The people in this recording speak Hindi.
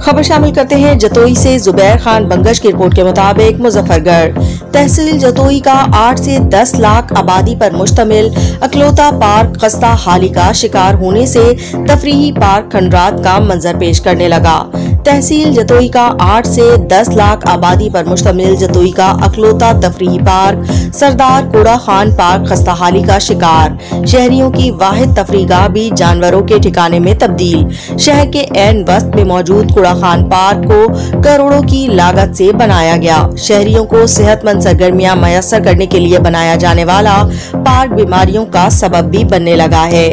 खबर शामिल करते हैं जतोई से। जुबैर खान बंगश की रिपोर्ट के मुताबिक मुजफ्फरगढ़ तहसील जतोई का 8 से 10 लाख आबादी पर मुश्तमिल अकलौता पार्क खस्ता हाली का शिकार होने से तफरीही पार्क खंडरात का मंजर पेश करने लगा। तहसील जतोई का 8 से 10 लाख आबादी पर मुश्तमिल जतोई का अकलौता तफरीही पार्क सरदार कोड़ा खान पार्क खस्ताहाली का शिकार। शहरियों की वाहिद तफरीगाह भी जानवरों के ठिकाने में तब्दील। शहर के ऐन वस्त में मौजूद कोड़ा खान पार्क को करोड़ों की लागत से बनाया गया। शहरियों को सेहतमंद सरगर्मियां मैसर करने के लिए बनाया जाने वाला पार्क बीमारियों का सबब भी बनने लगा है।